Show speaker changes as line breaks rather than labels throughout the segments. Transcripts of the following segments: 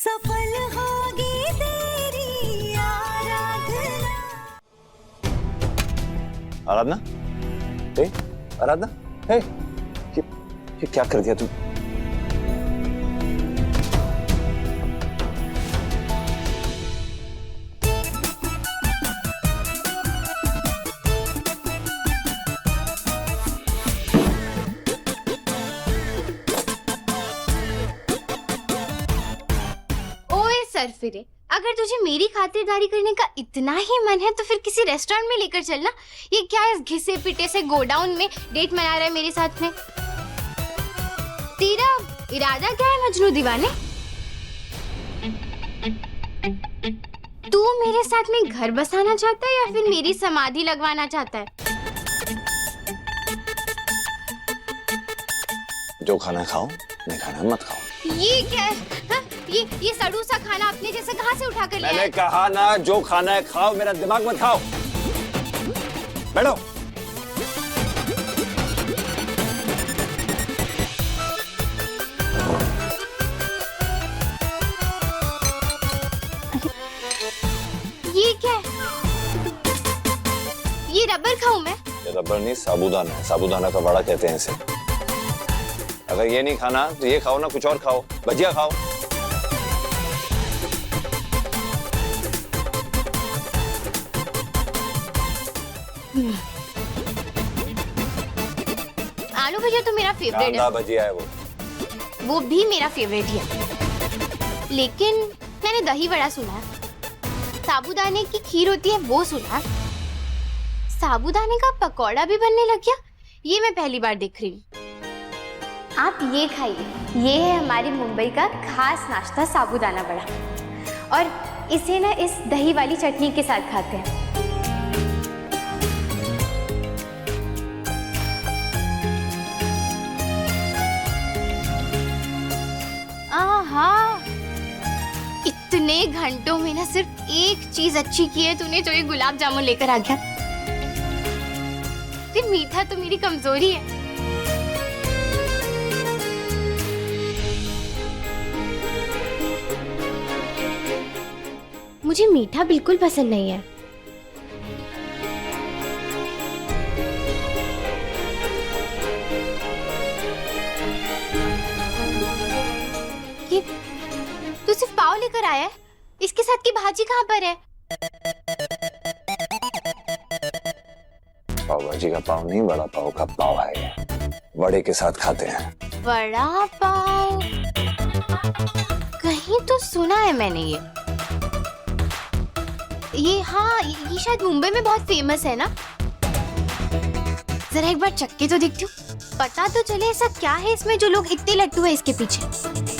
सफल होगी तेरी आराधना।
आराधना, हे आराधना, हे ये क्या कर दिया तू?
सरफिरे, अगर तुझे मेरी खातिरदारी करने का इतना ही मन है तो फिर किसी रेस्टोरेंट में लेकर चलना। ये क्या इस घिसे पिटे से गोडाउन में डेट मना रहा है मेरे साथ में? तेरा इरादा क्या है मजनू दीवाने? तू मेरे साथ में घर बसाना चाहता है या फिर मेरी समाधि लगवाना चाहता है?
जो खाना खाओ, नहीं खाना मत खाओ।
ये क्या है? हा? ये सड़ू सा खाना अपने जैसे कहाँ से उठा कर ले आए?
मैंने कहा ना जो खाना है खाओ, मेरा दिमाग मत खाओ। बैठो।
ये क्या है? ये रबर खाऊं मैं?
ये रबर नहीं, साबूदाना है। साबूदाना का वड़ा कहते हैं इसे। अगर ये नहीं खाना तो ये खाओ ना, कुछ और खाओ, भजिया खाओ।
आलू भजिया तो मेरा फेवरेट है।
भजिया है
वो भी मेरा फेवरेट है। लेकिन मैंने दही बड़ा सुना है, साबूदाने की खीर होती है वो सुना है, साबूदाने का पकौड़ा भी बनने लग गया, ये मैं पहली बार देख रही हूँ। आप ये खाइए, ये है हमारी मुंबई का खास नाश्ता साबूदाना बड़ा, और इसे ना इस दही वाली चटनी के साथ खाते हैं। आहा, इतने घंटों में ना सिर्फ एक चीज अच्छी की है तूने, जो ये गुलाब जामुन लेकर आ गया। फिर मीठा तो मेरी कमजोरी है। मुझे मीठा बिल्कुल पसंद नहीं है। ये तू सिर्फ पाव लेकर आया है? इसके साथ की भाजी कहाँ पर है?
पाव भाजी का पाव नहीं, बड़ा पाव का पाव है ये। वड़े के साथ खाते हैं।
बड़ा पाव कहीं तो सुना है मैंने ये हाँ, ये शायद मुंबई में बहुत फेमस है ना। जरा एक बार चख के तो देखती हूँ, पता तो चले ऐसा क्या है इसमें जो लोग इतने लट्टू है इसके पीछे।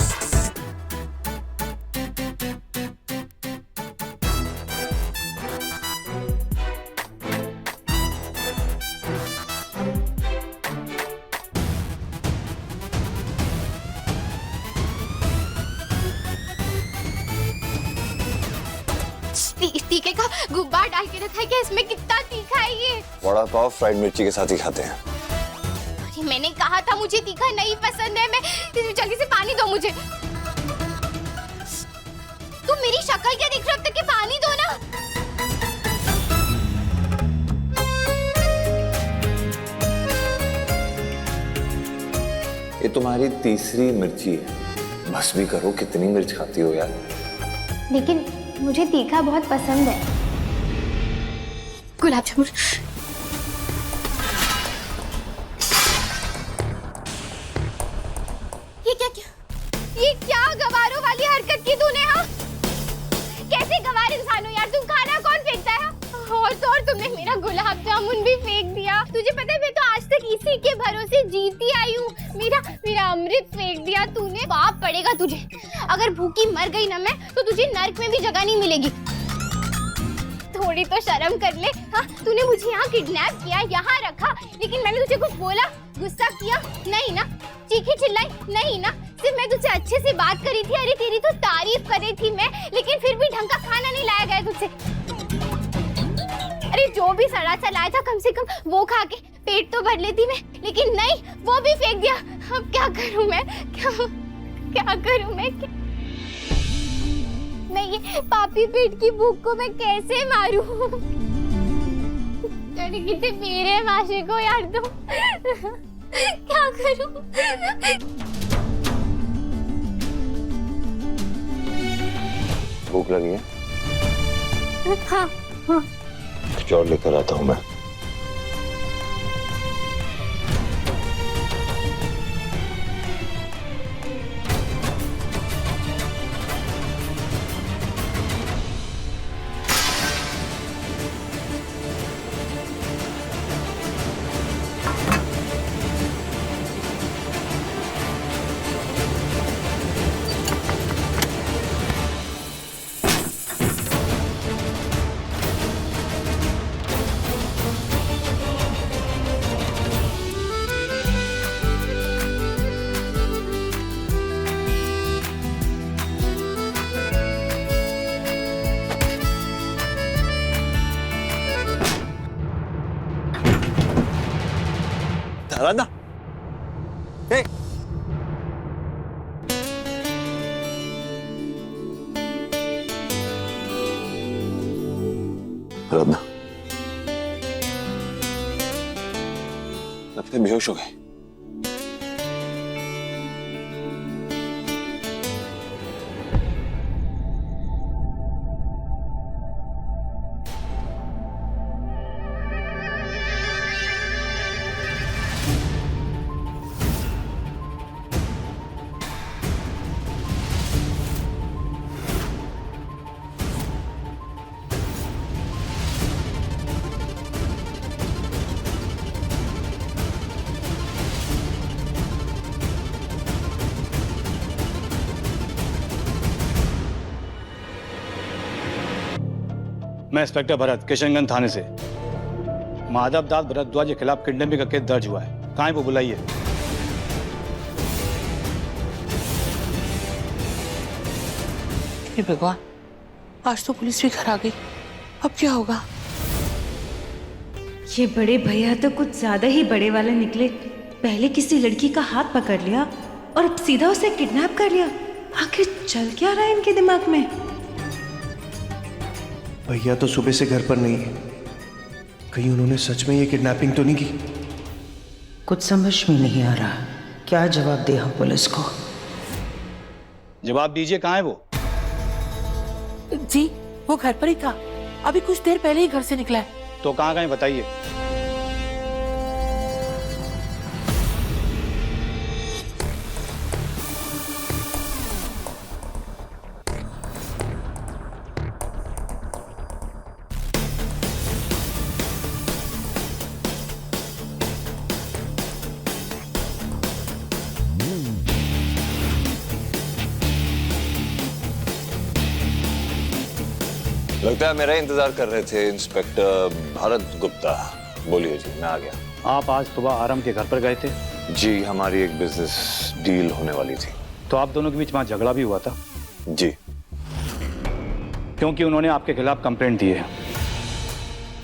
तीखे का गुब्बार डाल के रखा है क्या? इसमें कितना तीखा है ये?
वड़ा पाव फ्राइड मिर्ची के साथ ही खाते हैं।
अरे मैंने कहा था मुझे तीखा नहीं पसंद है। मैं जल्दी से पानी दो मुझे। तुम मेरी शक्ल क्या देख रहे हो? अब तक के पानी दो ना।
ये तुम्हारी तीसरी मिर्ची है, बस भी करो। कितनी मिर्च खाती हो यार?
लेकिन मुझे तीखा बहुत पसंद है। गुलाब जामुन। ये क्या गवारों वाली हरकत की तूने? हाँ, कैसे गवार इंसान हो यार तुम? खाना कौन फेंकता है? और तो और तुमने मेरा गुलाब जामुन भी फेंक दिया। तुझे पता है मैं तो आज तक इसी के भरोसे जीती आई हूँ। मेरा अमृत फेंक दिया तूने। पाप पड़ेगा तुझे। अगर भूखी मर गई ना मैं, तो तुझे नर्क में भी जगह नहीं मिलेगी। थोड़ी तो शर्म कर ले। हाँ, तूने मुझे यहाँ किडनैप किया, यहाँ रखा, लेकिन मैंने तुझे कुछ बोला? गुस्सा किया? नहीं ना? चीखी चिल्लाई? नहीं ना? सिर्फ मैं तुझसे अच्छे से बात करी थी। अरे तेरी तो तारीफ कर रही थी मैं, लेकिन फिर भी ढंग का खाना नहीं लाया गया तुझसे। अरे जो भी सड़ा सा लाया था कम से कम वो खा के पेट तो भर लेती मैं, लेकिन नहीं, वो भी फेंक दिया। अब क्या करूं मैं? क्या करूं मैं? ये पापी पेट की भूख को मैं कैसे मारूं? अरे कितने मेरे माशे को यार तुम क्या करूं?
भूख लगी है?
हाँ हाँ।
कुछ और लेकर आता हूँ मैं। आराधना, हे, आराधना, लगता है बेहोश हो गए।
मैं इंस्पेक्टर भरत, किशनगंज थाने से। माधव दास भरद्वाज के खिलाफ किडनैपिंग का केस दर्ज हुआ है। कहाँ है वो, बुलाइए।
हे भगवान, आज तो पुलिस भी घर आ गई। अब क्या होगा?
ये बड़े भैया तो कुछ ज्यादा ही बड़े वाले निकले। पहले किसी लड़की का हाथ पकड़ लिया और अब सीधा उसे किडनैप कर लिया। आखिर चल क्या रहा है इनके दिमाग में?
भैया तो सुबह से घर पर नहीं है। कहीं उन्होंने सच में ये किडनैपिंग तो नहीं की?
कुछ समझ में नहीं आ रहा, क्या जवाब दे हम पुलिस को?
जवाब दीजिए, कहाँ है वो?
जी, वो घर पर ही था। अभी कुछ देर पहले ही घर से निकला है।
तो कहाँ गए बताइए।
लगता है मेरा इंतजार कर रहे थे इंस्पेक्टर भरत गुप्ता। बोलिए जी, मैं आ गया।
आप आज सुबह आरम के घर पर गए थे?
जी, हमारी एक बिजनेस डील होने वाली थी।
तो आप दोनों के बीच वहाँ झगड़ा भी हुआ था?
जी।
क्योंकि उन्होंने आपके खिलाफ कंप्लेंट दी है।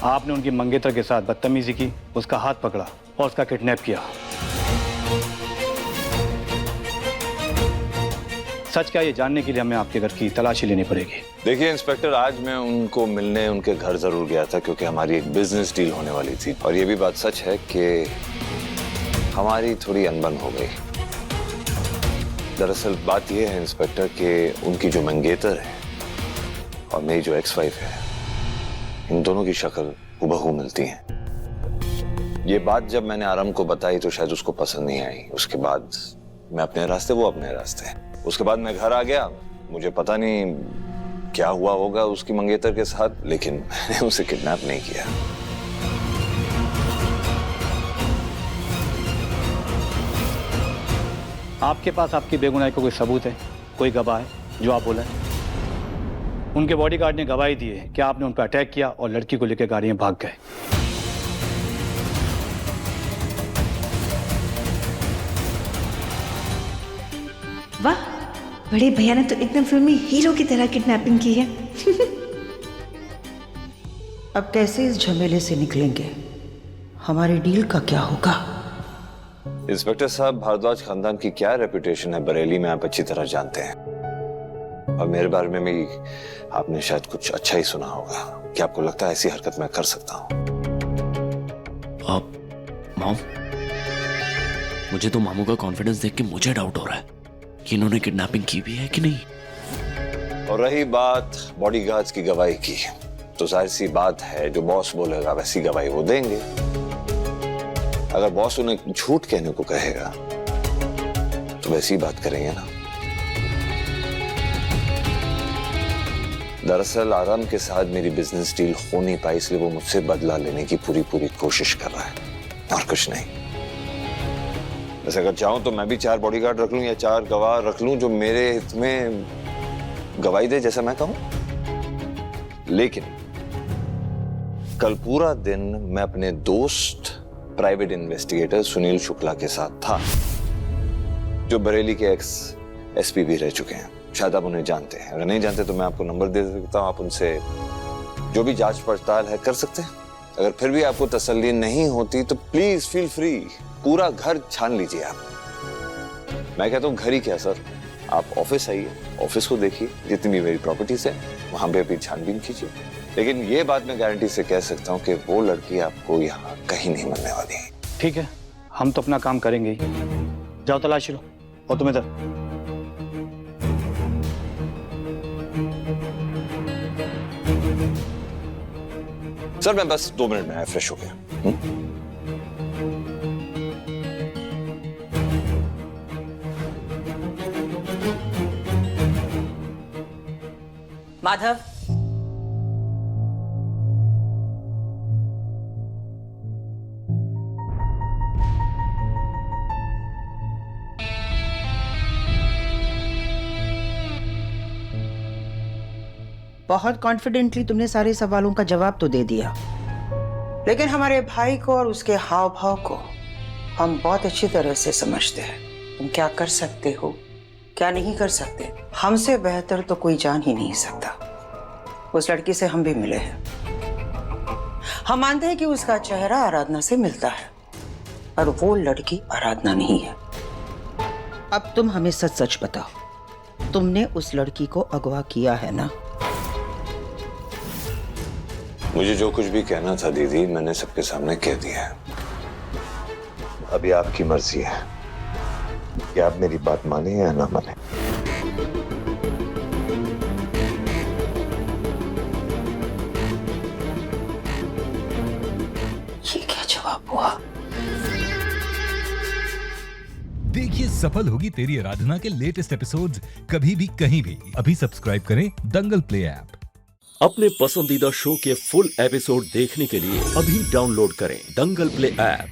आपने उनकी मंगेतर के साथ बदतमीजी की, उसका हाथ पकड़ा और उसका किडनैप किया। सच क्या, ये जानने के लिए हमें आपके घर की तलाशी लेनी पड़ेगी।
देखिए इंस्पेक्टर, आज मैं उनको मिलने उनके घर जरूर गया था क्योंकि हमारी एक बिजनेस डील होने वाली थी। और ये भी बात सच है कि हमारी थोड़ी अनबन हो गई। दरअसल बात यह है इंस्पेक्टर कि उनकी जो मंगेतर है और मेरी जो एक्स वाइफ है, इन दोनों की शक्ल हुबहू मिलती है। ये बात जब मैंने आरम को बताई तो शायद उसको पसंद नहीं आई। उसके बाद मैं अपने रास्ते, वो अपने रास्ते। उसके बाद मैं घर आ गया। मुझे पता नहीं क्या हुआ होगा उसकी मंगेतर के साथ, लेकिन मैंने उसे किडनैप नहीं किया।
आपके पास आपकी बेगुनाही को कोई सबूत है, कोई गवाह है जो आप बोला है? उनके बॉडीगार्ड ने गवाही दी है कि आपने उन पर अटैक किया और लड़की को लेकर गाड़ी में भाग गए।
वाह, बड़े भैया ने तो एकदम फिल्मी हीरो की तरह किडनैपिंग की है।
अब कैसे इस झमेले से निकलेंगे? हमारी डील का क्या होगा?
इंस्पेक्टर साहब, भारद्वाज खानदान की क्या रेपुटेशन है बरेली में, आप अच्छी तरह जानते हैं। और मेरे बारे में भी आपने शायद कुछ अच्छा ही सुना होगा। क्या आपको लगता है ऐसी हरकत मैं कर सकता हूँ?
मॉम, मुझे तो मामू का कॉन्फिडेंस देख के मुझे डाउट हो रहा है कि इन्होंने किडनैपिंग की भी है कि नहीं।
और रही बात बॉडीगार्ड्स की गवाही की, तो जाहिर सी बात है जो बॉस बोलेगा वैसी गवाही वो देंगे। अगर बॉस उन्हें झूठ कहने को कहेगा तो वैसी बात करेंगे ना। दरअसल आराम के साथ मेरी बिजनेस डील हो नहीं पाई, इसलिए वो मुझसे बदला लेने की पूरी कोशिश कर रहा है, और कुछ नहीं। वैसे अगर चाहूं तो मैं भी 4 बॉडीगार्ड रख लूं या 4 गवाह रख लूं जो मेरे हित में गवाही दे, जैसा मैं कहूं। लेकिन कल पूरा दिन मैं अपने दोस्त प्राइवेट इन्वेस्टिगेटर सुनील शुक्ला के साथ था, जो बरेली के एक्स एसपी भी रह चुके हैं। शायद आप उन्हें जानते हैं, अगर नहीं जानते तो मैं आपको नंबर दे सकता हूं, आप उनसे जो भी जांच पड़ताल है कर सकते हैं। अगर फिर भी आपको तसल्ली नहीं होती तो प्लीज फील फ्री, पूरा घर छान लीजिए आप। मैं कहता हूं घर ही क्या सर, आप ऑफिस आइए, ऑफिस को देखिए, जितनी भी मेरी प्रॉपर्टीज है वहां पे अभी छानबीन कीजिए। लेकिन ये बात मैं गारंटी से कह सकता हूं कि वो लड़की आपको यहाँ कहीं नहीं मिलने वाली है।
ठीक है, हम तो अपना काम करेंगे ही। जाओ तलाशी लो। और तुम इधर।
सर मैं बस 2 मिनट में आया, फ्रेश हो गया।
माधव, बहुत कॉन्फिडेंटली तुमने सारे सवालों का जवाब तो दे दिया, लेकिन हमारे भाई को और उसके हाव भाव को हम बहुत अच्छी तरह से समझते हैं। तुम क्या कर सकते हो, क्या नहीं कर सकते, हमसे बेहतर तो कोई जान ही नहीं सकता। उस लड़की से हम भी मिले हैं, हम मानते हैं कि उसका चेहरा आराधना से मिलता है, पर वो लड़की आराधना नहीं है। अब तुम हमें सच सच बताओ, तुमने उस लड़की को अगवा किया है ना?
मुझे जो कुछ भी कहना था दीदी, मैंने सबके सामने कह दिया है। अभी आपकी मर्जी है कि आप मेरी बात माने या ना माने।
ये क्या जवाब हुआ?
देखिए सफल होगी तेरी आराधना के लेटेस्ट एपिसोड्स कभी भी कहीं भी। अभी सब्सक्राइब करें दंगल प्ले ऐप।
अपने पसंदीदा शो के फुल एपिसोड देखने के लिए अभी डाउनलोड करें दंगल प्ले ऐप।